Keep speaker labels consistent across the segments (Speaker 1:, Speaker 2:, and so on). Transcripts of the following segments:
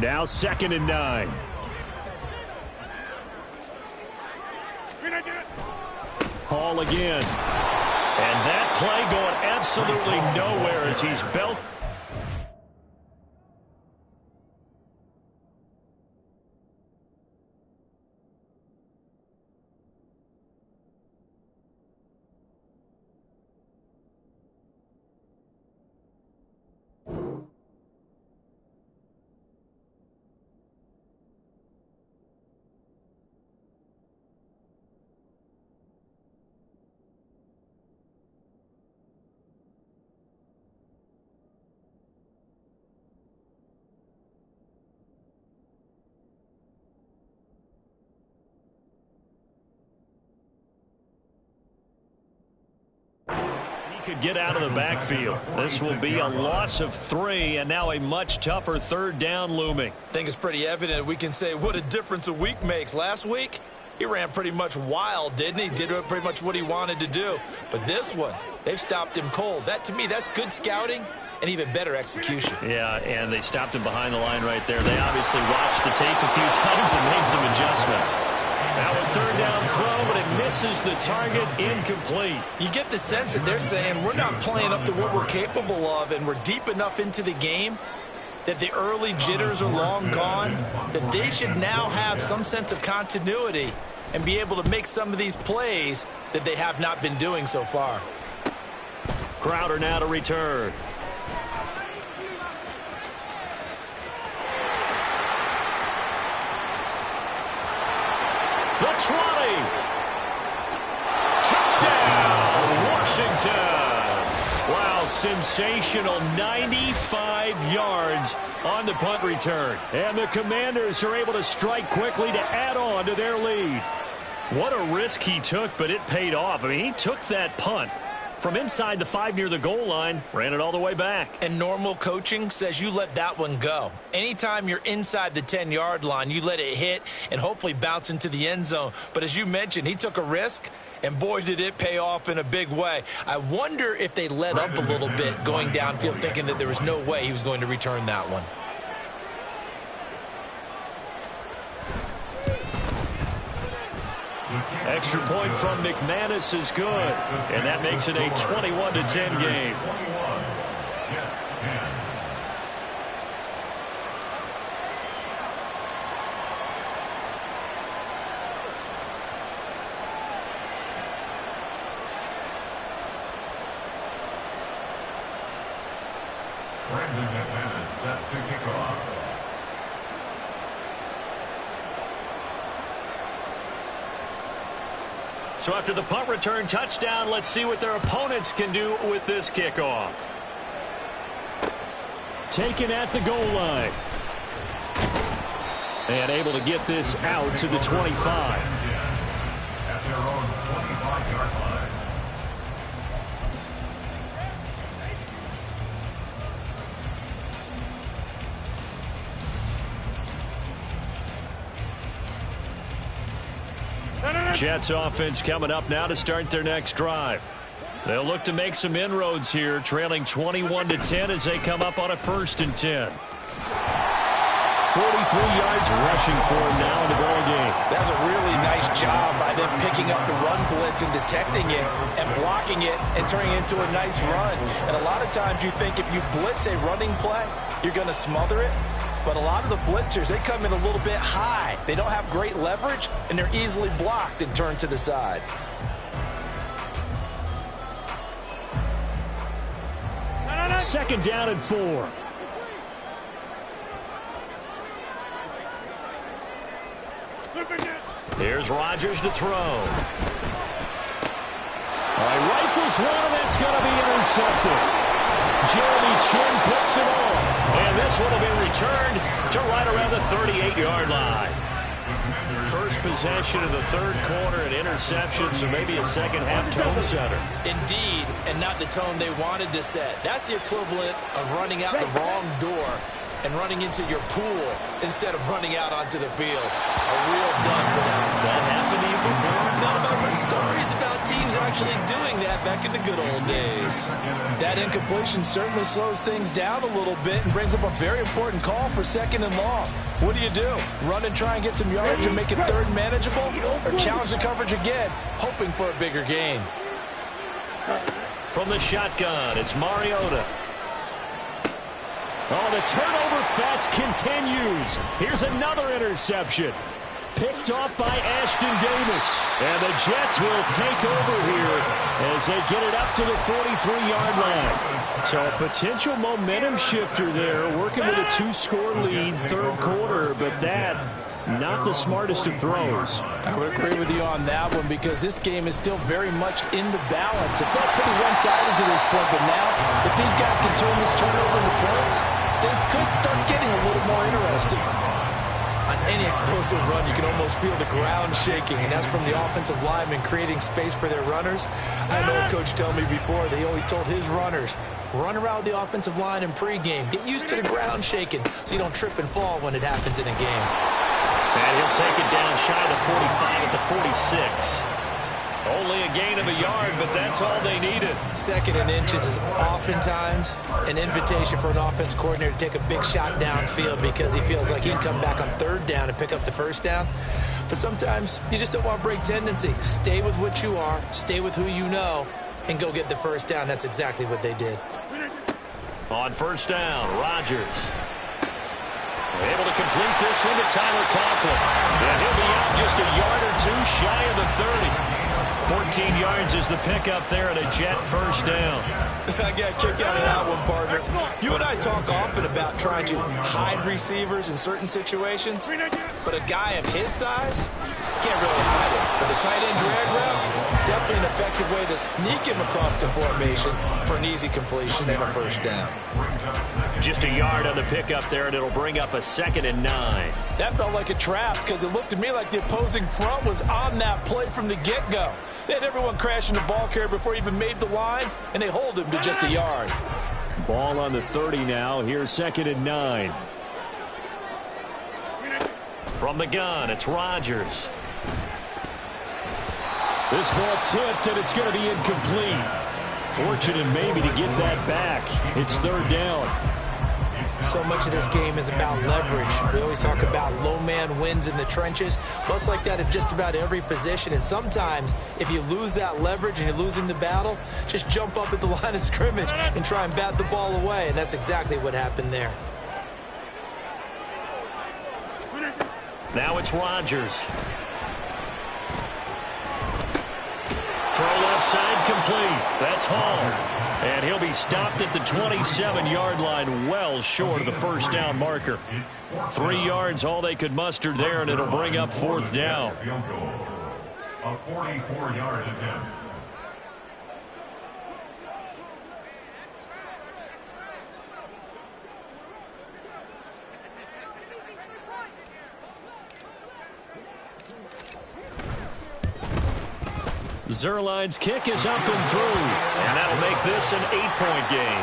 Speaker 1: Now 2nd and 9. Hall again. And that play going absolutely nowhere as he's belt. Could get out of the backfield. This will be a loss of 3, and now a much tougher 3rd down looming.
Speaker 2: I think it's pretty evident. We can say what a difference a week makes. Last week, he ran pretty much wild, didn't he? Did pretty much what he wanted to do. But this one, they've stopped him cold. That, to me, that's good scouting and even better execution.
Speaker 1: Yeah, and they stopped him behind the line right there. They obviously watched the tape a few times and made some adjustments. Now a 3rd down throw, but it misses the target, incomplete.
Speaker 2: You get the sense that they're saying we're not playing up to what we're capable of, and we're deep enough into the game that the early jitters are long gone, that they should now have some sense of continuity and be able to make some of these plays that they have not been doing so far.
Speaker 1: Crowder now to return. The 20. Touchdown, Washington. Wow, sensational 95 yards on the punt return. And the Commanders are able to strike quickly to add on to their lead. What a risk he took, but it paid off. I mean, he took that punt from inside the 5 near the goal line, ran it all the way back.
Speaker 2: And normal coaching says you let that one go. Anytime you're inside the 10-yard line, you let it hit and hopefully bounce into the end zone. But as you mentioned, he took a risk, and boy, did it pay off in a big way. I wonder if they let up a little bit going downfield, thinking that there was no way he was going to return that one.
Speaker 1: Extra point from McManus is good, and that makes it a 21-10 game.
Speaker 3: Brandon McManus set to kick off.
Speaker 1: So after the punt return touchdown, let's see what their opponents can do with this kickoff. Taken at the goal line. And able to get this out to the 25.
Speaker 3: At their own 25-yard line.
Speaker 1: Jets offense coming up now to start their next drive. They'll look to make some inroads here, trailing 21-10 as they come up on a 1st and 10. 43 yards rushing for him now in the ball game.
Speaker 2: That was a really nice job by them picking up the run blitz and detecting it and blocking it and turning it into a nice run. And a lot of times you think if you blitz a running play, you're going to smother it. But a lot of the blitzers, they come in a little bit high. They don't have great leverage, and they're easily blocked and turned to the side.
Speaker 1: Second down and 4. Here's Rodgers to throw. All right, rifles one, and that's going to be intercepted. Jeremy Chin picks it off. And this one will be returned to right around the 38-yard line. First possession of the 3rd quarter, an interception, so maybe a second-half tone setter.
Speaker 2: Indeed, and not the tone they wanted to set. That's the equivalent of running out the wrong door and running into your pool instead of running out onto the field. A real dud for them.
Speaker 1: Has that happened to you before?
Speaker 2: No, but I've heard stories about teams actually doing that back in the good old days. That incompletion certainly slows things down a little bit and brings up a very important call for 2nd and long. What do? Run and try and get some yards and make it 3rd and manageable? Or challenge the coverage again, hoping for a bigger gain?
Speaker 1: From the shotgun, it's Mariota. Oh, the turnover fest continues. Here's another interception. Picked off by Ashton Davis. And the Jets will take over here as they get it up to the 43-yard line. So a potential momentum shifter there, working with a 2-score lead, 3rd quarter, but that, not the smartest of throws.
Speaker 2: I would agree with you on that one because this game is still very much in the balance. It felt pretty one-sided to this point, but now, if these guys can turn this turnover into points, things could start getting a little more interesting. On any explosive run, you can almost feel the ground shaking, and that's from the offensive linemen creating space for their runners. I know a coach told me before, they always told his runners, run around the offensive line in pregame. Get used to the ground shaking so you don't trip and fall when it happens in a game.
Speaker 1: And he'll take it down shy of the 45 at the 46. Only a gain of a yard, but that's all they needed. 2nd and inches is oftentimes an invitation for an offense coordinator to take a big shot downfield because he feels like he can come back on 3rd down and pick up the 1st down. But sometimes you just don't want to break tendency. Stay with what you are, stay with who you know, and go get the 1st down. That's exactly what they did. On 1st down, Rodgers. Able to complete this one to Tyler Conklin. And he'll be out just a yard or 2 shy of the 30. 14 yards is the pickup there at a Jet 1st down.
Speaker 2: I got a kick out of that one, partner. You and I talk often about trying to hide receivers in certain situations, but a guy of his size can't really hide him. But the tight end drag route, definitely an effective way to sneak him across the formation for an easy completion and a 1st down.
Speaker 1: Just a yard on the pickup there, and it'll bring up a 2nd and 9.
Speaker 2: That felt like a trap because it looked to me like the opposing front was on that play from the get-go. They had everyone crashing the ball carrier before he even made the line, and they hold him to just a yard.
Speaker 1: Ball on the 30 now. Here's 2nd and 9. From the gun, it's Rodgers. This ball tipped, and it's going to be incomplete. Fortunate maybe to get that back. It's 3rd down. So much of this game is about leverage. We always talk about low man wins in the trenches. Well, it's like that at just about every position. And sometimes, if you lose that leverage and you're losing the battle, just jump up at the line of scrimmage and try and bat the ball away. And that's exactly what happened there. Now it's Rodgers. Throw left side complete. That's Hall. And he'll be stopped at the 27-yard line, well short of the 1st down marker. 3 yards, all they could muster there, and it'll bring up 4th down.
Speaker 3: A 44-yard attempt.
Speaker 1: Zuerlein's kick is up and through, and that'll make this an 8-point game.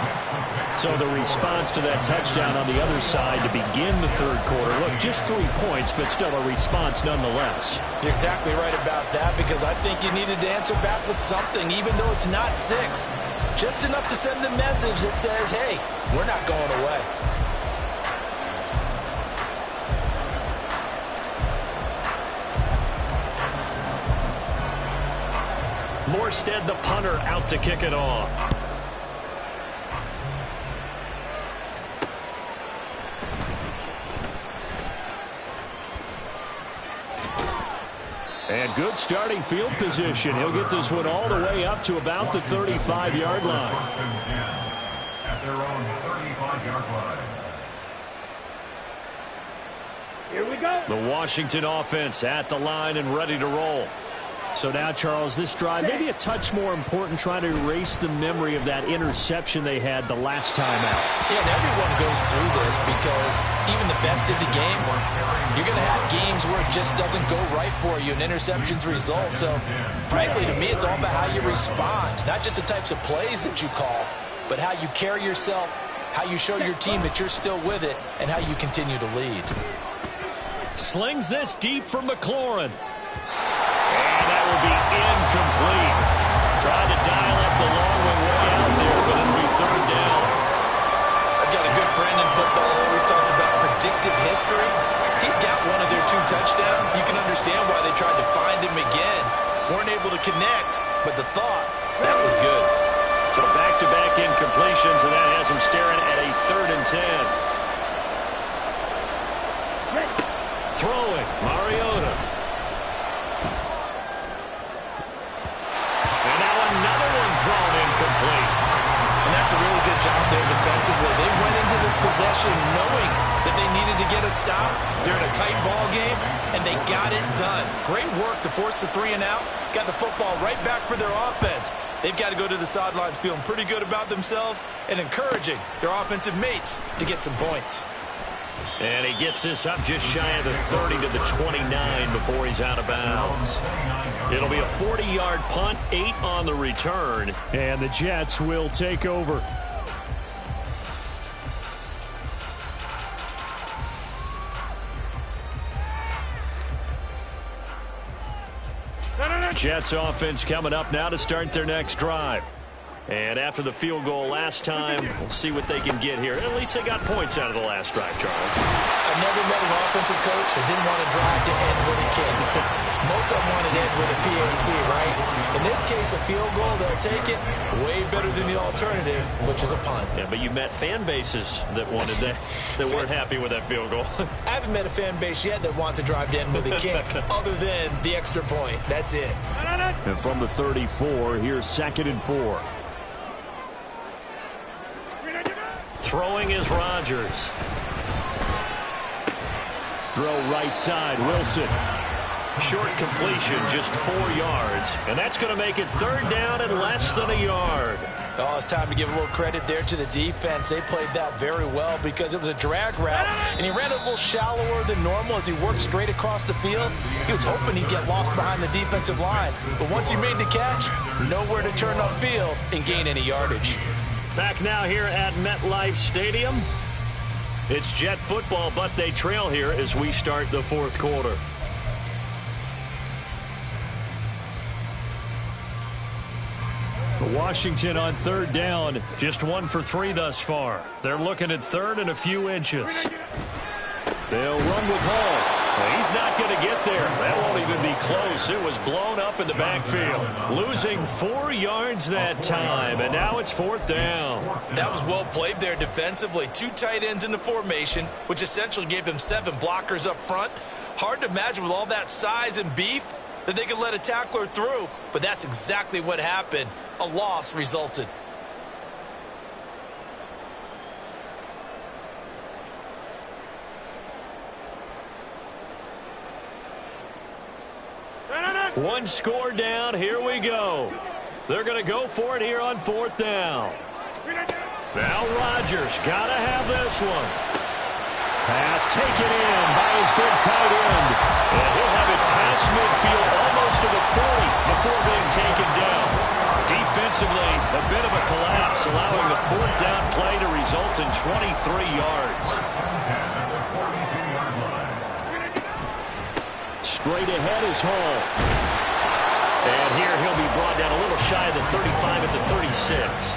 Speaker 1: So the response to that touchdown on the other side to begin the 3rd quarter. Look, just 3 points, but still a response nonetheless.
Speaker 2: You're exactly right about that because I think you needed to answer back with something, even though it's not 6. Just enough to send the message that says, hey, we're not going away.
Speaker 1: Morstead, the punter, out to kick it off. And good starting field position. He'll get this one all the way up to about the 35-yard line.
Speaker 3: At their own 35-yard line.
Speaker 1: Here we go. The Washington offense at the line and ready to roll. So now, Charles, this drive maybe a touch more important, trying to erase the memory of that interception they had the last time out.
Speaker 2: Yeah, and everyone goes through this because even the best in the game, you're going to have games where it just doesn't go right for you and interceptions result. So, frankly, to me, it's all about how you respond, not just the types of plays that you call, but how you carry yourself, how you show your team that you're still with it, and how you continue to lead.
Speaker 1: Slings this deep for McLaurin. And that will be incomplete. Trying to dial up the long one way out there, but it'll be third down.
Speaker 2: I've got a good friend in football who always talks about predictive history. He's got one of their 2 touchdowns. You can understand why they tried to find him again. Weren't able to connect, but the thought, that was good.
Speaker 1: So back-to-back incompletions, and that has him staring at a 3rd and 10. Throwing, Mariota. And now another one thrown incomplete.
Speaker 2: And that's a really good job there defensively. They went into this possession knowing that they needed to get a stop. They're in a tight ball game, and they got it done. Great work to force the 3 and out. Got the football right back for their offense. They've got to go to the sidelines feeling pretty good about themselves and encouraging their offensive mates to get some points.
Speaker 1: And he gets this up just shy of the 30 to the 29 before he's out of bounds. It'll be a 40-yard punt, 8 on the return, and the Jets will take over. Jets offense coming up now to start their next drive. And after the field goal last time, we'll see what they can get here. At least they got points out of the last drive, Charles.
Speaker 2: I've never met an offensive coach that didn't want to drive to end with a kick. Most of them want to end with a PAT, right? In this case, a field goal, they'll take it. Way better than the alternative, which is a punt.
Speaker 1: Yeah, but you met fan bases that wanted that weren't happy with that field goal.
Speaker 2: I haven't met a fan base yet that wants to drive to end with a kick, other than the extra point. That's it.
Speaker 1: And from the 34, here's 2nd and 4. Throwing is Rodgers. Throw right side, Wilson. Short completion, just 4 yards. And that's going to make it 3rd down and less than a yard.
Speaker 2: Oh, it's time to give a little credit there to the defense. They played that very well because it was a drag route, and he ran a little shallower than normal as he worked straight across the field. He was hoping he'd get lost behind the defensive line. But once he made the catch, nowhere to turn upfield and gain any yardage.
Speaker 1: Back now here at MetLife Stadium. It's Jet football, but they trail here as we start the 4th quarter. Washington on 3rd down, just 1 for 3 thus far. They're looking at 3rd and a few inches. They'll run with Hall. Well, he's not going to get there. That won't even be close. It was blown up in the backfield. Losing 4 yards that time, and now it's 4th down.
Speaker 2: That was well played there defensively. 2 tight ends in the formation, which essentially gave them 7 blockers up front. Hard to imagine with all that size and beef that they could let a tackler through, but that's exactly what happened. A loss resulted.
Speaker 1: One score down. Here we go. They're going to go for it here on 4th down. Now Rodgers got to have this one. Pass taken in by his big tight end. And he'll have it past midfield almost to the 40 before being taken down. Defensively, a bit of a collapse, allowing the 4th down play to result in 23 yards. Straight ahead is Hall. And here he'll be brought down a little shy of the 35 at the 36.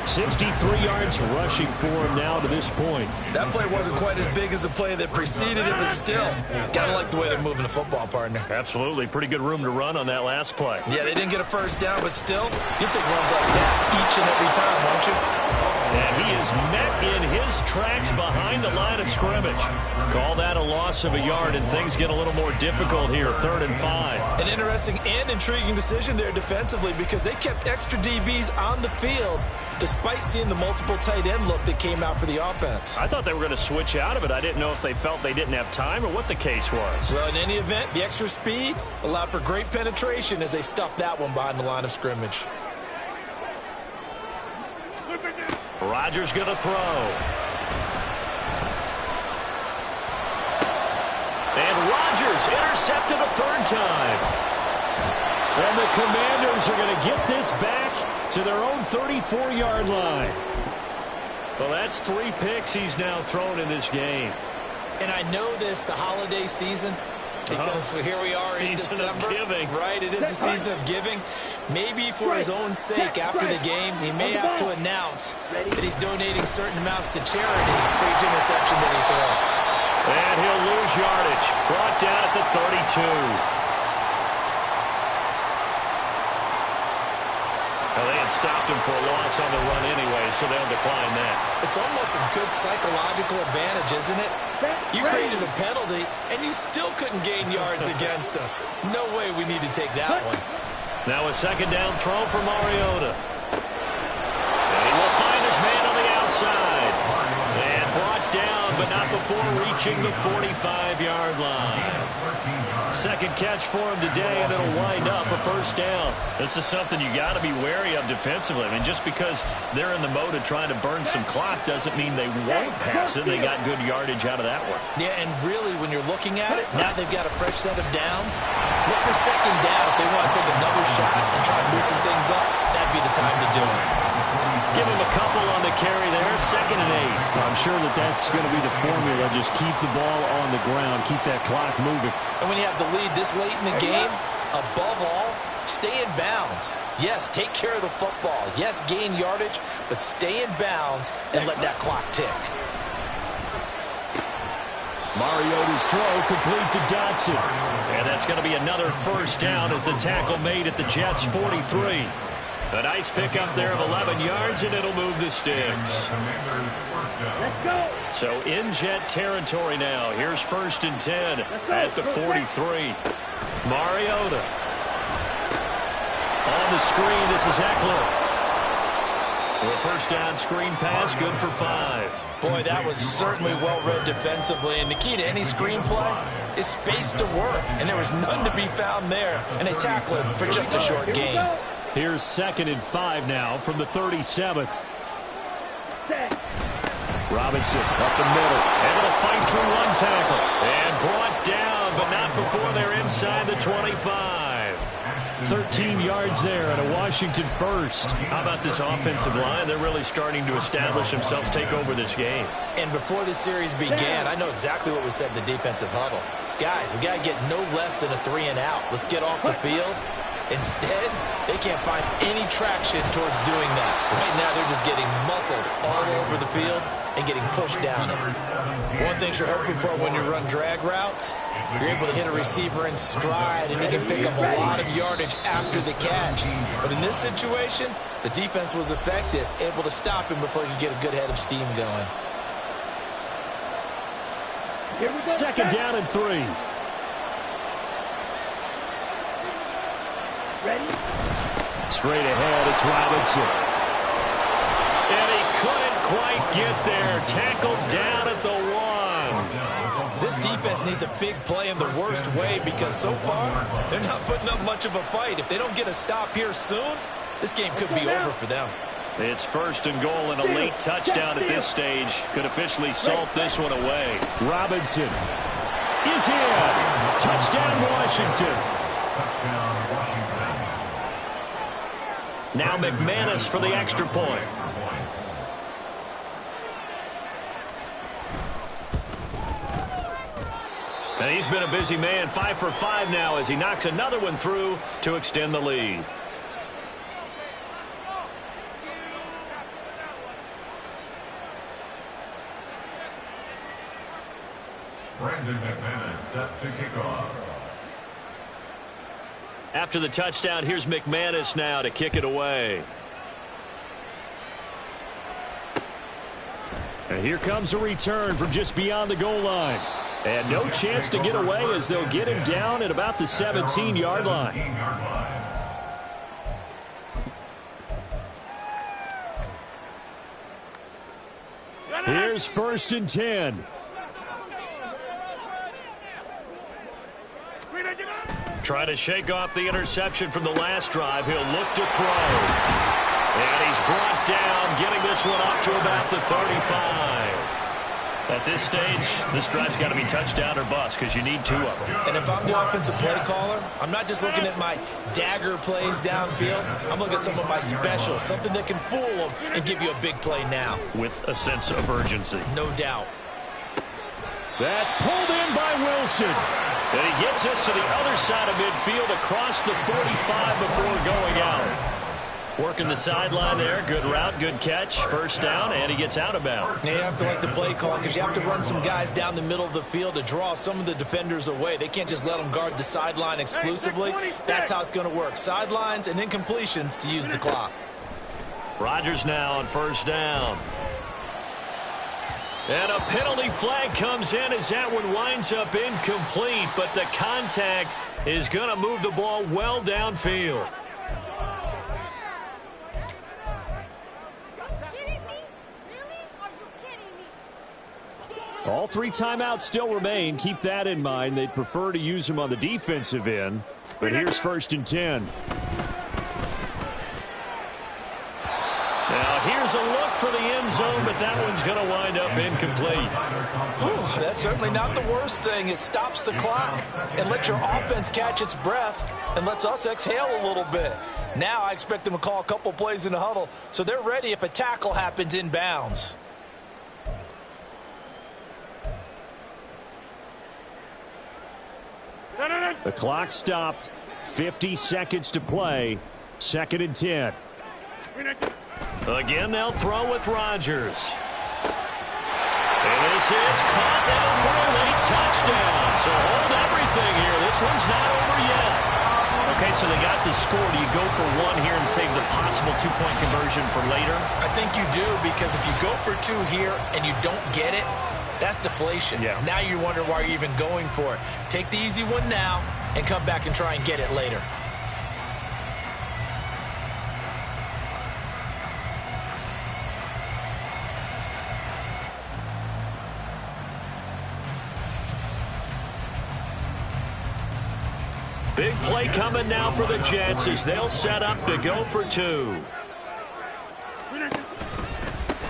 Speaker 1: 63 yards rushing for him now to this point.
Speaker 2: That play wasn't quite as big as the play that preceded it, but still, gotta like the way they're moving the football, partner.
Speaker 1: Absolutely. Pretty good room to run on that last play.
Speaker 2: Yeah, they didn't get a first down, but still, you take runs like that each and every time, won't you?
Speaker 1: And he is met in his tracks behind the line of scrimmage. Call that a loss of a yard, and things get a little more difficult here, 3rd and 5.
Speaker 2: An interesting and intriguing decision there defensively because they kept extra DBs on the field despite seeing the multiple tight end look that came out for the offense.
Speaker 1: I thought they were going to switch out of it. I didn't know if they felt they didn't have time or what the case was.
Speaker 2: Well, in any event, the extra speed allowed for great penetration as they stuffed that one behind the line of scrimmage.
Speaker 1: Rodgers going to throw. And Rodgers intercepted a 3rd time. And the Commanders are going to get this back to their own 34-yard line. Well, that's 3 picks he's now thrown in this game.
Speaker 2: And I know this, the holiday season, because here we are in December.
Speaker 1: Season of giving.
Speaker 2: Right, it is a season of giving. Maybe for his own sake after the game, he may have to announce that he's donating certain amounts to charity for each interception that he throws.
Speaker 1: And he'll lose yardage. Brought down at the 32. Well, they had stopped him for a loss on the run anyway, so they'll decline that.
Speaker 2: It's almost a good psychological advantage, isn't it? You created a penalty, and you still couldn't gain yards against us. No way we need to take that one.
Speaker 1: Now a second down throw for Mariota. And he will find his man on the outside. And brought down, but not before reaching the 45-yard line. Second catch for him today, and it'll wind up a first down. This is something you got to be wary of defensively. I mean, just because they're in the mode of trying to burn some clock doesn't mean they won't pass it. They got good yardage out of that one.
Speaker 2: Yeah, and really, when you're looking at it, now they've got a fresh set of downs. Look for second down if they want to take another shot and try to loosen things up. That'd be the time to do it.
Speaker 1: Give him a couple on the carry there, 2nd and 8.
Speaker 4: Well, I'm sure that's going to be the formula. Just keep the ball on the ground, keep that clock moving.
Speaker 2: And when you have the lead this late in the game, above all, stay in bounds. Yes, take care of the football. Yes, gain yardage, but stay in bounds and let that clock tick.
Speaker 4: Mariota's throw complete to Dotson.
Speaker 1: And that's going to be another first down as the tackle made at the Jets' 43. A nice pickup there of 11 yards, and it'll move the sticks.
Speaker 3: Let's go.
Speaker 1: So in Jet territory now. Here's 1st and 10 at the 43. Mariota. On the screen, this is Eckler. Well, first down screen pass, good for 5.
Speaker 2: Boy, that was certainly well-read defensively. And the key to any screen play is space to work. And there was none to be found there. And they tackle him for just a short gain.
Speaker 4: Here's 2nd and 5 now from the 37. Robinson up the middle.
Speaker 1: Able to fight through one tackle. And brought down, but not before they're inside the 25.
Speaker 4: 13 yards there and a Washington first.
Speaker 1: How about this offensive line? They're really starting to establish themselves, take over this game.
Speaker 2: And before the series began, I know exactly what was said in the defensive huddle. Guys, we got to get no less than a 3 and out. Let's get off the field. Instead, they can't find any traction towards doing that. Right now, they're just getting muscled all over the field and getting pushed down it. One thing you're hoping for when you run drag routes, you're able to hit a receiver in stride and he can pick up a lot of yardage after the catch. But in this situation, the defense was effective, able to stop him before he could get a good head of steam going.
Speaker 4: 2nd down and 3.
Speaker 3: Ready?
Speaker 4: Straight ahead, it's Robinson.
Speaker 1: And he couldn't quite get there. Tackled down at the 1.
Speaker 2: This defense needs a big play in the worst way because so far, they're not putting up much of a fight. If they don't get a stop here soon, this game could be over for them.
Speaker 1: It's 1st and goal, and a late touchdown at this stage could officially salt this one away.
Speaker 4: Robinson is in. Touchdown, Washington.
Speaker 3: Touchdown, Washington.
Speaker 1: Now McManus for the extra point. And he's been a busy man, 5 for 5 now as he knocks another one through to extend the lead.
Speaker 3: Brandon McManus set to kick off.
Speaker 1: After the touchdown, here's McManus now to kick it away.
Speaker 4: And here comes a return from just beyond the goal line. And no chance to get away as they'll get him down at about the 17-yard line. Here's 1st and 10.
Speaker 1: Trying to shake off the interception from the last drive. He'll look to throw. And he's brought down, getting this one up to about the 35. At this stage, this drive's got to be touchdown or bust because you need 2 of them.
Speaker 2: And if I'm the offensive play caller, I'm not just looking at my dagger plays downfield. I'm looking at some of my specials, something that can fool them and give you a big play now.
Speaker 1: With a sense of urgency.
Speaker 2: No doubt.
Speaker 4: That's pulled in by Wilson.
Speaker 1: And he gets us to the other side of midfield across the 45 before going out. Working the sideline there. Good route, good catch. First down, and he gets out of bounds.
Speaker 2: You have to like the play call because you have to run some guys down the middle of the field to draw some of the defenders away. They can't just let them guard the sideline exclusively. That's how it's going to work. Sidelines and incompletions to use the clock.
Speaker 1: Rodgers now on first down. And a penalty flag comes in as that one winds up incomplete, but the contact is going to move the ball well downfield.
Speaker 4: All 3 timeouts still remain. Keep that in mind. They'd prefer to use them on the defensive end. But here's first and 10.
Speaker 1: Now here's a look for the end zone, but that one's going to wind up incomplete.
Speaker 2: Whew, that's certainly not the worst thing. It stops the clock and lets your offense catch its breath and lets us exhale a little bit. Now I expect them to call a couple plays in the huddle so they're ready if a tackle happens inbounds.
Speaker 4: The clock stopped. 50 seconds to play. Second and 10.
Speaker 1: Again, they'll throw with Rodgers. And this is caught now for a late touchdown. So hold everything here. This one's not over yet. Okay, so they got the score. Do you go for 1 here and save the possible 2-point conversion for later?
Speaker 2: I think you do, because if you go for 2 here and you don't get it, that's deflation.
Speaker 1: Yeah.
Speaker 2: Now you wonder why you're even going for it. Take the easy one now and come back and try and get it later.
Speaker 1: Big play coming now for the Jets as they'll set up to go for 2.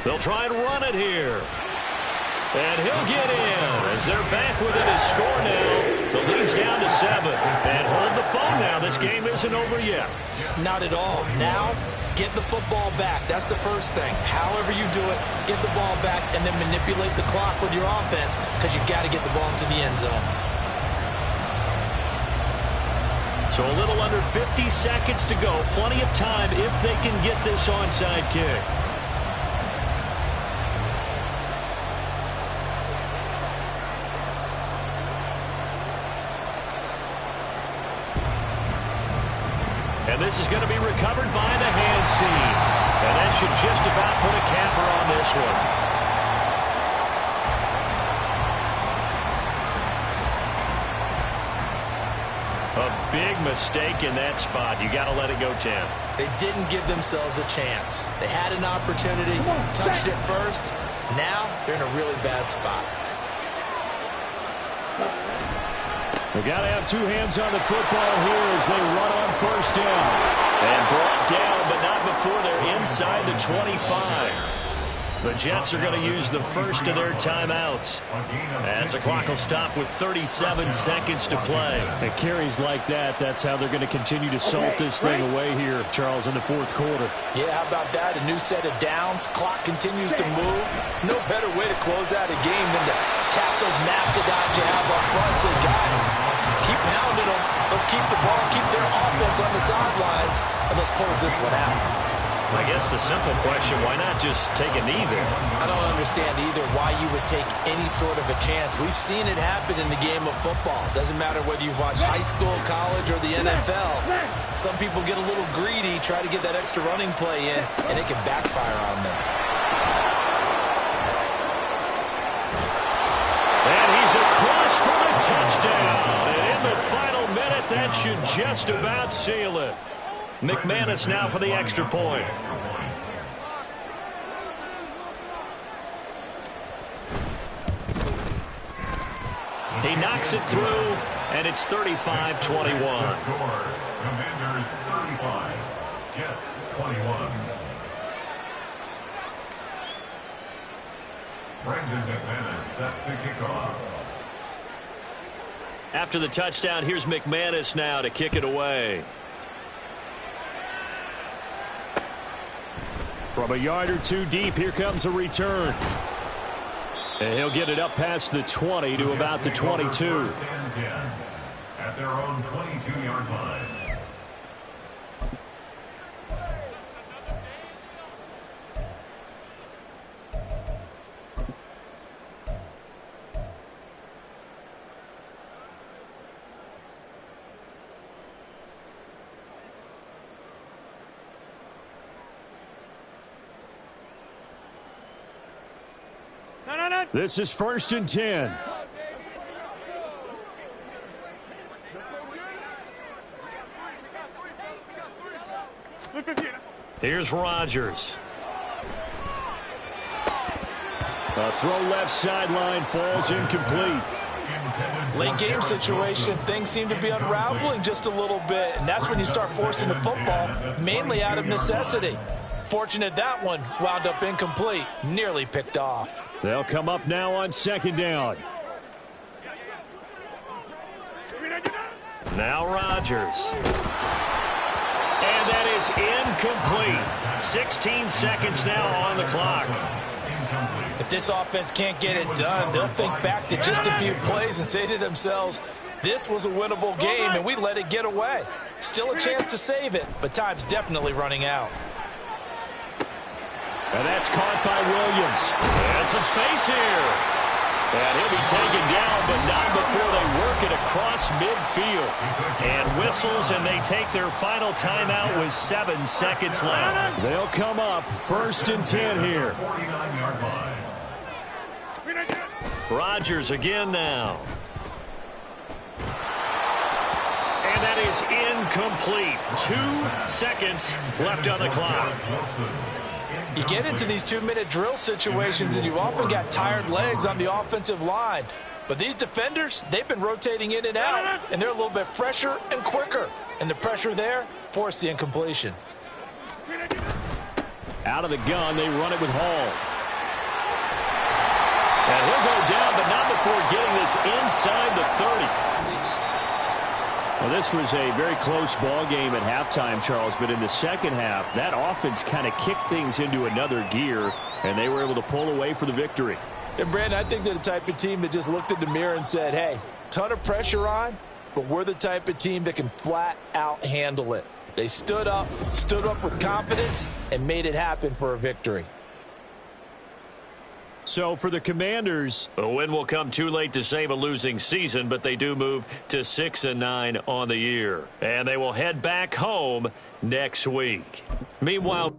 Speaker 1: They'll try and run it here. And he'll get in as they're back within a score now. The lead's down to 7. And hold the phone now. This game isn't over yet.
Speaker 2: Not at all. Now, get the football back. That's the first thing. However you do it, get the ball back and then manipulate the clock with your offense because you've got to get the ball into the end zone.
Speaker 1: So a little under 50 seconds to go. Plenty of time if they can get this onside kick. And this is going to be recovered by the hands team. And that should just about put a capper on this one. A big mistake in that spot. You got to let it go 10.
Speaker 2: They didn't give themselves a chance. They had an opportunity, touched it first. Now they're in a really bad spot.
Speaker 4: They've got to have 2 hands on the football here as they run on first down.
Speaker 1: And brought down, but not before they're inside the 25. The Jets are going to use the first of their timeouts as the clock will stop with 37 seconds to play.
Speaker 4: And carries like that, that's how they're going to continue to salt this thing away here, Charles, in the 4th quarter.
Speaker 2: Yeah, how about that? A new set of downs. Clock continues to move. No better way to close out a game than to tap those mastodons you have up front. Say, guys, keep pounding them. Let's keep the ball, keep their offense on the sidelines, and let's close this one out.
Speaker 1: I guess the simple question, why not just take a knee there?
Speaker 2: I don't understand either why you would take any sort of a chance. We've seen it happen in the game of football. Doesn't matter whether you've watched high school, college, or the NFL. Some people get a little greedy, try to get that extra running play in, and it can backfire on them.
Speaker 1: And he's across for the touchdown. And in the final minute, that should just about seal it. McManus now for the extra point. He knocks it through, and it's 35-21.
Speaker 3: Commanders 35, Jets 21. Brandon McManus set to kick off.
Speaker 1: After the touchdown, here's McManus now to kick it away. From a yard or two deep, here comes a return. And he'll get it up past the 20 to about the 22.
Speaker 3: First and 10 at their own 22-yard line.
Speaker 4: This is 1st and 10.
Speaker 1: Here's Rodgers.
Speaker 4: A throw left sideline falls incomplete.
Speaker 2: Late game situation, things seem to be unraveling just a little bit, and that's when you start forcing the football, mainly out of necessity. Fortunate that one wound up incomplete, nearly picked off.
Speaker 4: They'll come up now on 2nd down.
Speaker 1: Now Rodgers. And that is incomplete. 16 seconds now on the clock.
Speaker 2: If this offense can't get it done, they'll think back to just a few plays and say to themselves, this was a winnable game and we let it get away. Still a chance to save it, but time's definitely running out.
Speaker 4: And that's caught by Williams.
Speaker 1: And some space here. And he'll be taken down, but not before they work it across midfield. And whistles, and they take their final timeout with 7 seconds left.
Speaker 4: They'll come up 1st and 10 here.
Speaker 3: 49-yard line.
Speaker 1: Rodgers again now. And that is incomplete. 2 seconds left on the clock.
Speaker 2: You get into these 2-minute drill situations and you often got tired legs on the offensive line. But these defenders, they've been rotating in and out, and they're a little bit fresher and quicker. And the pressure there forced the incompletion.
Speaker 4: Out of the gun, they run it with Hall.
Speaker 1: And he'll go down, but not before getting this inside the 30.
Speaker 4: Well, this was a very close ball game at halftime, Charles, but in the second half, that offense kind of kicked things into another gear, and they were able to pull away for the victory.
Speaker 2: And, Brandon, I think they're the type of team that just looked in the mirror and said, hey, ton of pressure on, but we're the type of team that can flat out handle it. They stood up with confidence, and made it happen for a victory.
Speaker 4: So for the Commanders,
Speaker 1: a win will come too late to save a losing season, but they do move to 6-9 on the year. And they will head back home next week. Meanwhile,